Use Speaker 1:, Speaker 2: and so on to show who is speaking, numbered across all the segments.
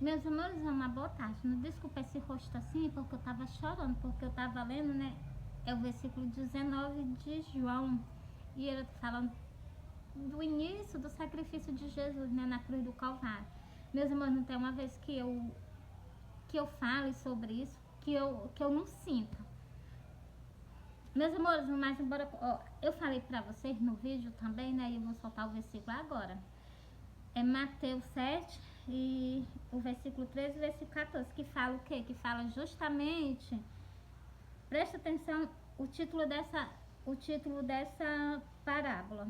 Speaker 1: Meus amores, é uma boa tarde. Não desculpa esse rosto assim, porque eu tava chorando, porque eu tava lendo, né? É o versículo 19 de João. E ele falando do início do sacrifício de Jesus, né? Na cruz do Calvário. Meus irmãos, não tem uma vez que eu fale sobre isso, que eu não sinta. Meus amores, mas embora... Ó, eu falei pra vocês no vídeo também, né? E eu vou soltar o versículo agora. É Mateus 7 e o versículo 13 e o versículo 14, que fala o quê? Que fala justamente, presta atenção, o título dessa parábola.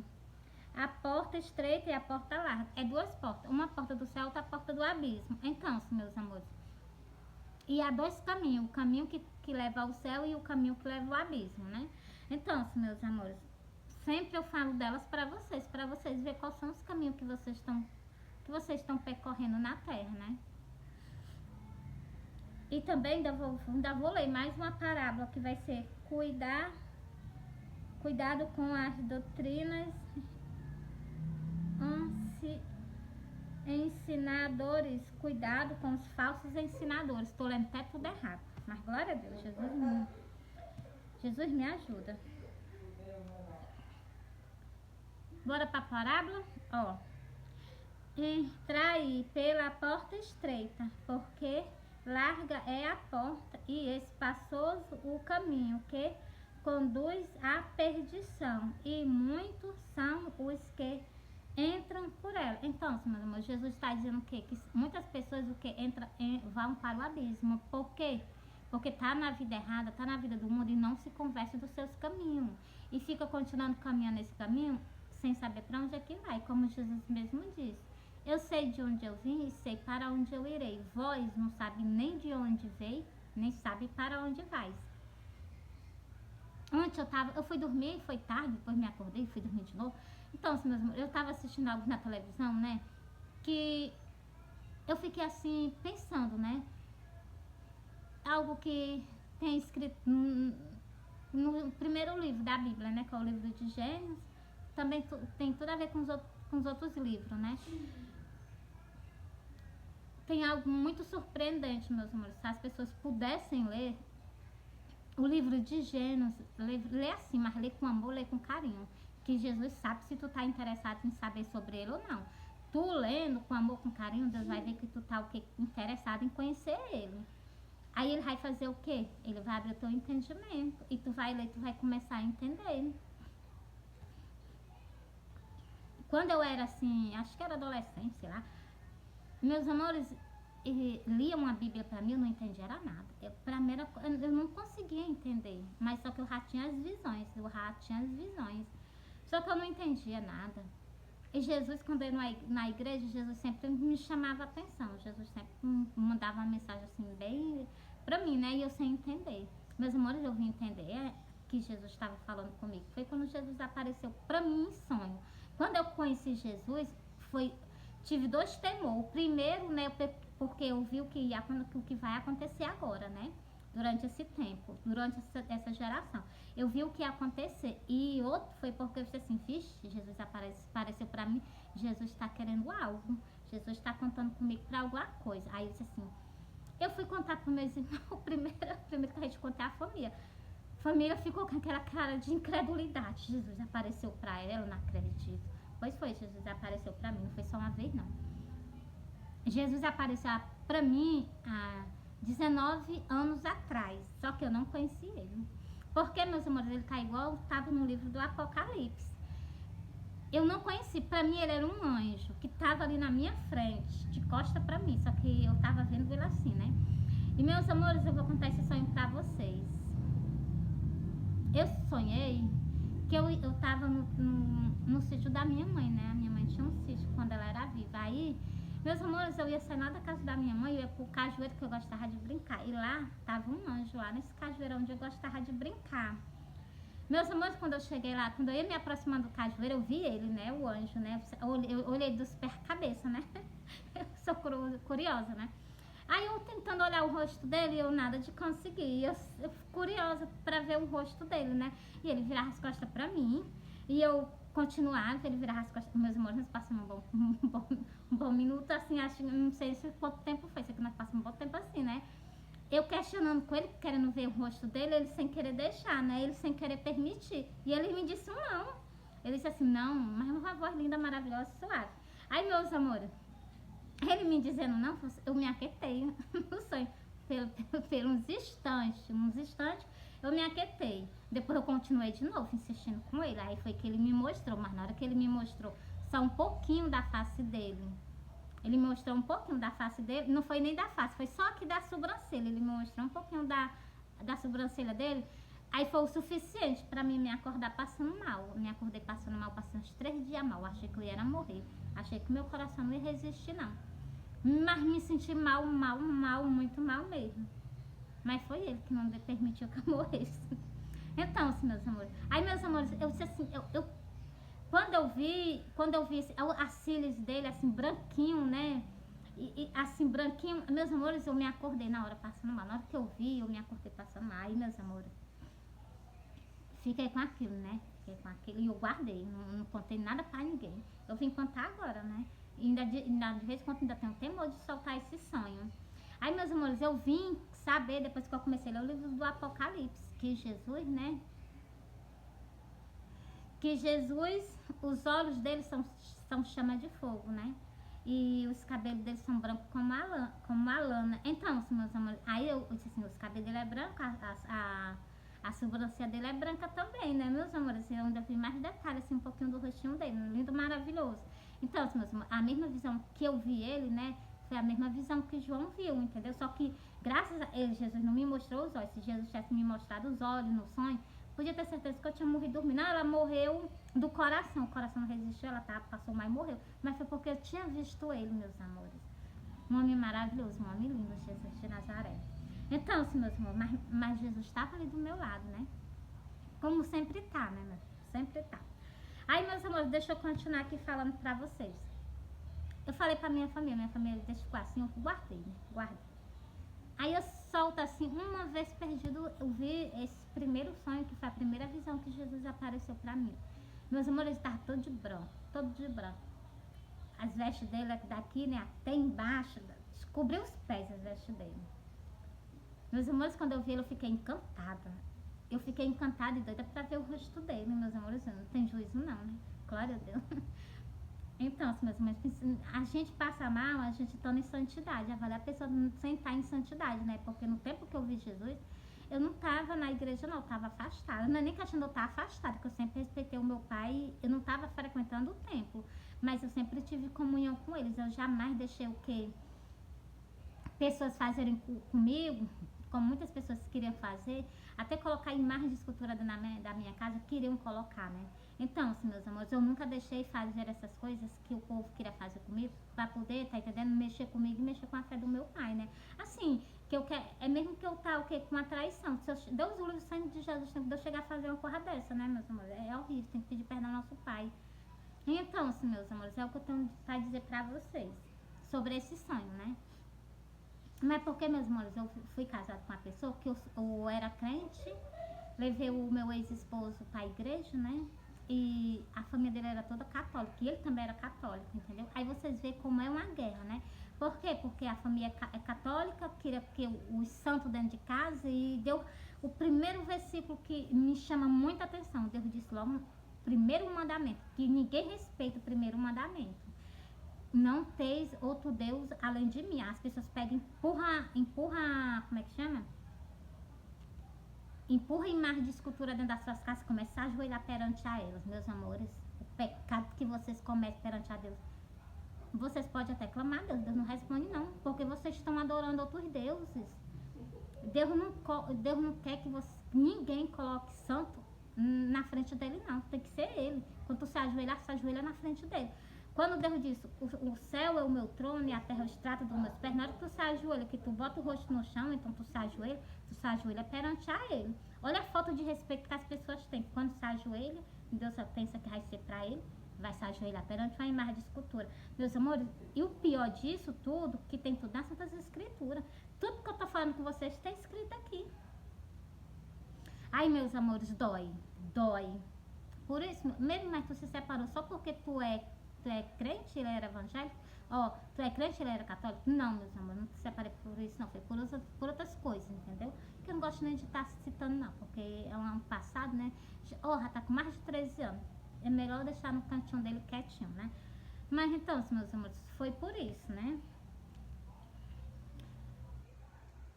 Speaker 1: A porta estreita e a porta larga. É duas portas, uma porta do céu e outra porta do abismo. Então, meus amores, e há dois caminhos, o caminho que leva ao céu e o caminho que leva ao abismo, né? Então, meus amores, sempre eu falo delas para vocês verem quais são os caminhos que vocês estão percorrendo na terra, né? E também ainda vou ler mais uma parábola que vai ser cuidado com as doutrinas ensinadores, cuidado com os falsos ensinadores. Estou lendo até tudo errado, mas glória a Deus, Jesus me ajuda. Bora para a parábola? Ó, entrai pela porta estreita, porque larga é a porta e espaçoso o caminho que conduz à perdição, e muitos são os que entram por ela. Então, meus irmãos, Jesus está dizendo o quê? Que muitas pessoas vão para o abismo. Por quê? Porque está na vida errada, está na vida do mundo e não se converte dos seus caminhos. E fica continuando caminhando nesse caminho sem saber para onde é que vai, como Jesus mesmo diz. Eu sei de onde eu vim e sei para onde eu irei. Vós não sabe nem de onde veio, nem sabe para onde vais. Ontem eu fui dormir, foi tarde, depois me acordei e fui dormir de novo. Então, eu estava assistindo algo na televisão, né? Que eu fiquei assim, pensando, né? Algo que tem escrito no primeiro livro da Bíblia, né? Que é o livro de Gênesis. Também tem tudo a ver com os outros livros, né? Tem algo muito surpreendente, meus amores. Se as pessoas pudessem ler o livro de Gênesis, lê assim, mas lê com amor, lê com carinho. Que Jesus sabe se tu tá interessado em saber sobre ele ou não. Tu lendo com amor, com carinho, Deus vai ver que tu tá interessado em conhecer ele. Aí ele vai fazer o quê? Ele vai abrir o teu entendimento. E tu vai ler, tu vai começar a entender. Quando eu era assim, acho que era adolescente, sei lá. Meus amores, lia uma Bíblia pra mim, eu não entendia nada. Eu não conseguia entender. Mas só que eu já tinha as visões. Só que eu não entendia nada. E Jesus, quando eu ia na igreja, Jesus sempre me chamava a atenção. Jesus sempre mandava uma mensagem assim, bem pra mim, né? E eu sem entender. Meus amores, eu vim entender que Jesus estava falando comigo. Foi quando Jesus apareceu pra mim em sonho. Quando eu conheci Jesus, tive dois temores. O primeiro, né, porque eu vi o que vai acontecer agora, né? Durante esse tempo, durante essa geração. Eu vi o que ia acontecer. E outro foi porque eu disse assim, vixe, Jesus apareceu pra mim, Jesus está querendo algo. Jesus está contando comigo pra alguma coisa. Aí eu disse assim, eu fui contar pro meus irmãos, primeiro que a gente contar a família. A família ficou com aquela cara de incredulidade. Jesus apareceu pra ela, eu não acredito. Pois foi, Jesus apareceu pra mim, não foi só uma vez não. Jesus apareceu pra mim há 19 anos atrás, só que eu não conheci ele. Porque, meus amores, ele tá igual estava no livro do Apocalipse. Eu não conheci, pra mim ele era um anjo que tava ali na minha frente, de costa pra mim, só que eu tava vendo ele assim, né? E, meus amores, eu vou contar esse sonho pra vocês. Eu sonhei que eu tava no sítio da minha mãe, né? A minha mãe tinha um sítio quando ela era viva. Aí, meus amores, eu ia sair lá da casa da minha mãe, eu ia pro cajueiro que eu gostava de brincar. E lá, tava um anjo lá nesse cajueiro onde eu gostava de brincar. Meus amores, quando eu cheguei lá, quando eu ia me aproximando do cajueiro, eu vi ele, né? O anjo, né? Eu olhei dos pés cabeça, né? Eu sou curiosa, né? Aí eu tentando olhar o rosto dele, eu nada de conseguir. Eu curiosa pra ver o rosto dele, né? E ele virava as costas pra mim. E eu continuava, ele virava as costas. Meus amores, nós passamos um bom minuto, assim, acho, não sei se quanto tempo foi, sei que nós passamos um bom tempo assim, né? Eu questionando com ele, querendo ver o rosto dele, ele sem querer deixar, né? Ele sem querer permitir. E ele me disse um não. Ele disse assim, não, mas uma voz linda, maravilhosa, suave. Aí, meus amores, ele me dizendo não, eu me aquietei no sonho. Pelos uns instantes, eu me aquietei. Depois eu continuei de novo, insistindo com ele. Aí foi que ele me mostrou, mas na hora que ele me mostrou só um pouquinho da face dele, ele me mostrou um pouquinho da face dele, não foi nem da face, foi só aqui da sobrancelha. Ele me mostrou um pouquinho da sobrancelha dele. Aí foi o suficiente pra mim me acordar passando mal. Eu me acordei passando mal, passando uns 3 dias mal. Achei que eu ia morrer. Achei que meu coração não ia resistir, não. Mas me senti mal, muito mal mesmo. Mas foi ele que não permitiu que eu morresse. Então, assim, meus amores. Aí, meus amores, eu disse assim, quando eu vi as cílios dele, assim, branquinho, né? Assim, branquinho, meus amores, eu me acordei na hora passando mal. Na hora que eu vi, eu me acordei passando mal. Aí, meus amores, fiquei com aquilo, né? Fiquei com aquilo e eu guardei. Não contei nada pra ninguém. Eu vim contar agora, né? E ainda de vez em quando ainda tenho temor de soltar esse sonho. Aí, meus amores, eu vim saber, depois que eu comecei a ler o livro do Apocalipse, que Jesus, né? Que Jesus, os olhos dele são chama de fogo, né? E os cabelos dele são brancos como a lana. Então, assim, meus amores, aí eu disse assim, os cabelos dele é branco, a sobrancelha dele é branca também, né, meus amores? Eu ainda vi mais detalhes, assim, um pouquinho do rostinho dele, lindo, maravilhoso. Então, assim, meus amores, a mesma visão que eu vi ele, né, foi a mesma visão que João viu, entendeu? Só que, graças a ele, Jesus não me mostrou os olhos. Se Jesus tivesse me mostrado os olhos no sonho, podia ter certeza que eu tinha morrido dormindo. Não, ela morreu do coração. O coração não resistiu, ela passou mal e morreu. Mas foi porque eu tinha visto ele, meus amores. Um homem maravilhoso, um homem lindo, Jesus de Nazaré. Então, assim, meus amores, mas Jesus estava ali do meu lado, né? Como sempre tá, né? Sempre tá. Aí, meus amores, deixa eu continuar aqui falando pra vocês. Eu falei pra minha família deixa assim, eu guardei. Aí eu solto assim, uma vez perdido, eu vi esse primeiro sonho, que foi a primeira visão que Jesus apareceu pra mim. Meus amores, estavam todo de branco. As vestes dele daqui, né, até embaixo, cobriu os pés as vestes dele. Meus amores, quando eu vi ele, eu fiquei encantada. Eu fiquei encantada e doida pra ver o rosto dele, meus amores, não tem juízo não, né? Glória a Deus. Então, assim, meus amores, a gente passa mal, a gente tá em santidade. Vale a pessoa sem estar em santidade, né? Porque no tempo que eu vi Jesus, eu não tava na igreja, não, eu tava afastada. Não é nem questão de eu estar afastada, porque eu sempre respeitei o meu pai, eu não tava frequentando o templo, mas eu sempre tive comunhão com eles. Eu jamais deixei o que pessoas fazerem comigo, como muitas pessoas queriam fazer, até colocar imagem de escultura da minha casa, queriam colocar, né? Então, assim, meus amores, eu nunca deixei fazer essas coisas que o povo queria fazer comigo, pra poder, tá entendendo? Mexer comigo e mexer com a fé do meu pai, né? Assim, que eu quero, é mesmo que eu tá o quê? Com a traição. Se Deus o livre, o sangue de Jesus, tem que eu chegar a fazer uma porra dessa, né, meus amores? É horrível, tem que pedir perdão ao nosso pai. Então, assim, meus amores, é o que eu tenho pra dizer pra vocês sobre esse sonho, né? Mas porque, meus amores, eu fui casada com uma pessoa que eu era crente, levei o meu ex-esposo pra igreja, né? E a família dele era toda católica, e ele também era católico, entendeu? Aí vocês veem como é uma guerra, né? Por quê? Porque a família é católica, queria que os santos dentro de casa, e deu o primeiro versículo que me chama muita atenção. Deus disse logo, primeiro mandamento, que ninguém respeita o primeiro mandamento. Não teis outro Deus além de mim. As pessoas pegam, empurra, como é que chama? Empurra imagem de escultura dentro das suas casas e começa a ajoelhar perante a elas, meus amores. O pecado que vocês cometem perante a Deus. Vocês podem até clamar a Deus, Deus não responde não, porque vocês estão adorando outros deuses. Deus não quer que ninguém coloque santo na frente dele, não. Tem que ser ele. Quando tu se ajoelha na frente dele. Quando Deus disse, o céu é o meu trono e a terra é o estrato dos meus pés, na hora que tu se ajoelha, que tu bota o rosto no chão, então tu se ajoelha perante a ele. Olha a falta de respeito que as pessoas têm. Quando se ajoelha, Deus só pensa que vai ser pra ele, vai se ajoelhar perante uma imagem de escultura. Meus amores, e o pior disso tudo, que tem tudo nas Santas Escrituras. Tudo que eu tô falando com vocês está escrito aqui. Ai, meus amores, dói. por isso, mesmo mas tu se separou só porque tu é crente, ele era evangélico, ó, tu é crente, ele era católico? Não, meus amores, não te separei por isso, não, foi por outras coisas, entendeu? Que eu não gosto nem de estar citando, não, porque é um passado, né? Ó, já tá com mais de 13 anos. É melhor deixar no cantinho dele quietinho, né? Mas então, meus amores, foi por isso, né?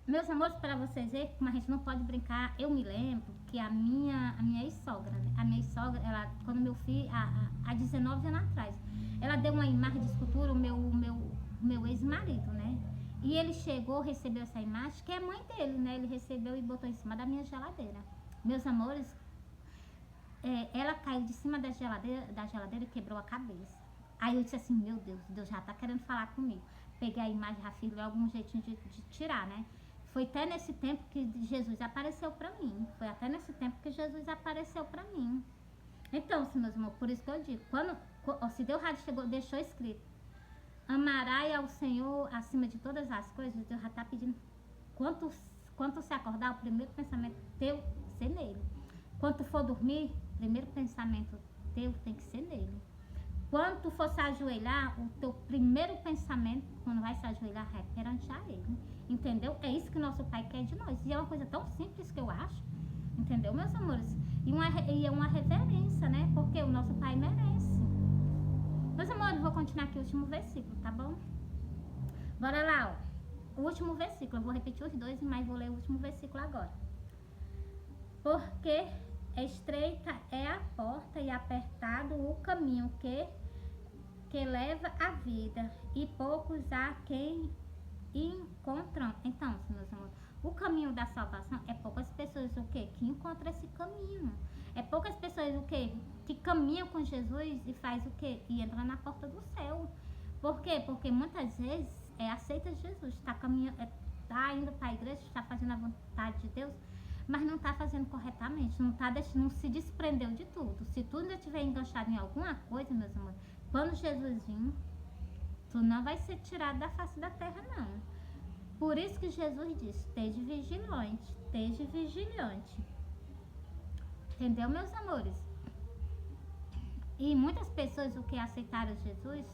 Speaker 1: Meus amores, para vocês verem como a gente não pode brincar, eu me lembro que a minha ex-sogra, né? A minha ex-sogra, ela, quando meu filho, há 19 anos atrás, ela deu uma imagem de escultura, meu ex-marido, né? E ele chegou, recebeu essa imagem, que é a mãe dele, né? Ele recebeu e botou em cima da minha geladeira. Meus amores, ela caiu de cima da geladeira e quebrou a cabeça. Aí eu disse assim, meu Deus, Deus já tá querendo falar comigo. Peguei a imagem, já fiz algum jeitinho de tirar, né? Foi até nesse tempo que Jesus apareceu pra mim. Foi até nesse tempo que Jesus apareceu pra mim. Então, meus irmãos, por isso que eu digo, se Deus já chegou, deixou escrito, amarás ao Senhor acima de todas as coisas, Deus já tá pedindo, quando se acordar, o primeiro pensamento teu ser nele. Quando tu for dormir, o primeiro pensamento teu tem que ser nele. Quando tu for se ajoelhar, o teu primeiro pensamento, quando vai se ajoelhar, é perante a ele. Entendeu? É isso que nosso Pai quer de nós. E é uma coisa tão simples que eu acho. Entendeu, meus amores? E é uma reverência, né? Porque o nosso Pai merece. Meus amores, vou continuar aqui o último versículo, tá bom? Bora lá, ó. O último versículo. Eu vou repetir os dois, mas vou ler o último versículo agora. Porque estreita é a porta e apertado o caminho que leva à vida, e poucos há quem encontram. Então, meus amores, o caminho da salvação é poucas pessoas o quê? Que encontram esse caminho. É poucas pessoas o quê? Que caminham com Jesus e faz o quê? E entra na porta do céu. Por quê? Porque muitas vezes aceita Jesus, está caminhando, tá indo para a igreja, está fazendo a vontade de Deus, mas não está fazendo corretamente, não se desprendeu de tudo. Se tu ainda estiver enganchado em alguma coisa, meus amores, quando Jesus vir, tu não vai ser tirado da face da terra, não. Por isso que Jesus diz, esteja vigilante, esteja vigilante. Entendeu, meus amores? E muitas pessoas o que aceitaram Jesus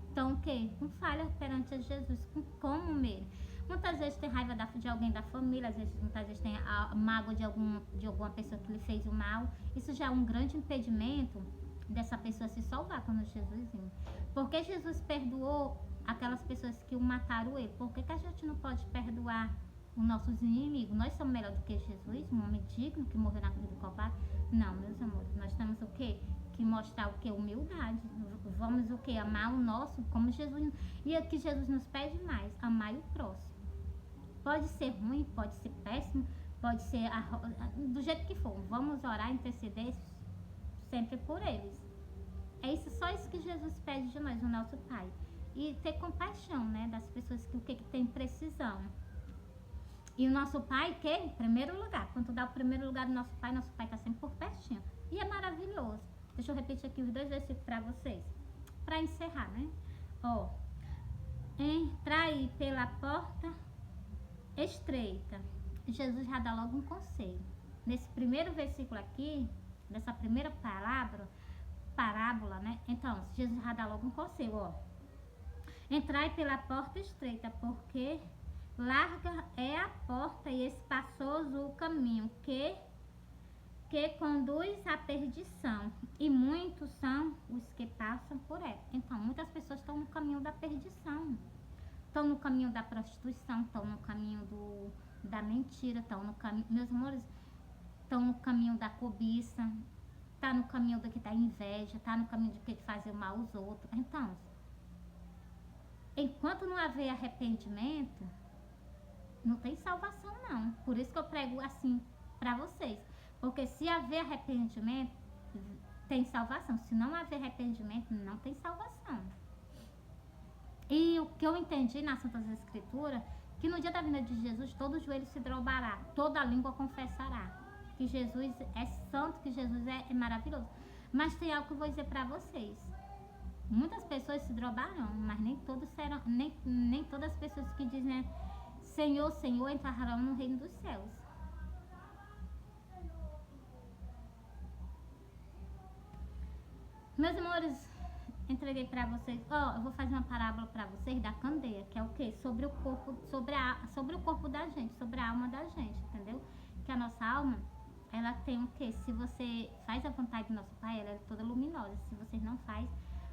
Speaker 1: estão o quê? Com falha perante Jesus, como mesmo. Muitas vezes tem raiva de alguém da família, muitas vezes tem a mágoa de alguma pessoa que lhe fez o mal. Isso já é um grande impedimento dessa pessoa se salvar quando Jesus vem. Porque Jesus perdoou aquelas pessoas que o mataram ele. Por que a gente não pode perdoar os nossos inimigos? Nós somos melhor do que Jesus, um homem digno que morreu na cruz do Calvário? Não, meus amores, nós temos o quê? Que mostrar o que? Humildade. Vamos o que? Amar o nosso como Jesus. E aqui Jesus nos pede mais, amar o próximo. Pode ser ruim, pode ser péssimo, pode ser do jeito que for. Vamos orar, interceder sempre por eles. É isso, só isso que Jesus pede de nós, o nosso Pai. E ter compaixão, né, das pessoas que tem precisão. E o nosso Pai quer em primeiro lugar. Quando tu dá o primeiro lugar do nosso Pai está sempre por pertinho. E é maravilhoso. Deixa eu repetir aqui os dois versículos para vocês. Para encerrar, né? Ó. Entrai pela porta estreita. Jesus já dá logo um conselho. Nesse primeiro versículo aqui, dessa primeira parábola, né? Então, Jesus já dá logo um conselho, ó. Entrai pela porta estreita, porque larga é a porta e espaçoso o caminho que conduz à perdição, e muitos são os que passam por ela. Então, muitas pessoas estão no caminho da perdição, estão no caminho da prostituição, estão no caminho da mentira, estão no caminho, meus amores, estão no caminho da cobiça, está no caminho da inveja, está no caminho de fazer mal aos outros. Então, enquanto não haver arrependimento, não tem salvação, não. Por isso que eu prego assim para vocês. Porque se haver arrependimento, tem salvação. Se não haver arrependimento, não tem salvação. E o que eu entendi nas Santas Escrituras, que no dia da vinda de Jesus, todo joelho se dobrará, toda língua confessará que Jesus é santo, que Jesus é maravilhoso. Mas tem algo que eu vou dizer para vocês. Muitas pessoas se drobarão, mas nem todos serão, nem todas as pessoas que dizem Senhor, Senhor, entrarão no reino dos céus. Meus amores, entreguei pra vocês. Ó, eu vou fazer uma parábola pra vocês da candeia, que é o quê? Sobre o corpo, sobre o corpo da gente, sobre a alma da gente, entendeu? Que a nossa alma, ela tem o quê? Se você faz a vontade do nosso Pai, ela é toda luminosa. Se vocês não faz,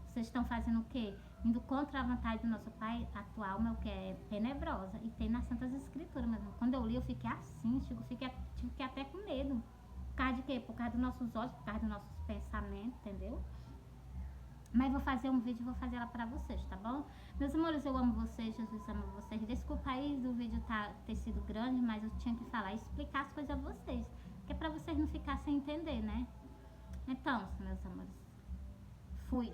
Speaker 1: vocês estão fazendo o quê? Indo contra a vontade do nosso Pai, a tua alma é o que? É tenebrosa. E tem nas Santas Escrituras mesmo. Quando eu li, eu fiquei assim, fiquei até com medo. Por causa de quê? Por causa dos nossos olhos, por causa dos nossos pensamentos, entendeu? Mas vou fazer um vídeo e vou fazer ela pra vocês, tá bom? Meus amores, eu amo vocês, Jesus ama vocês. Desculpa aí do vídeo ter sido grande, mas eu tinha que falar e explicar as coisas a vocês. Que é pra vocês não ficarem sem entender, né? Então, meus amores, fui.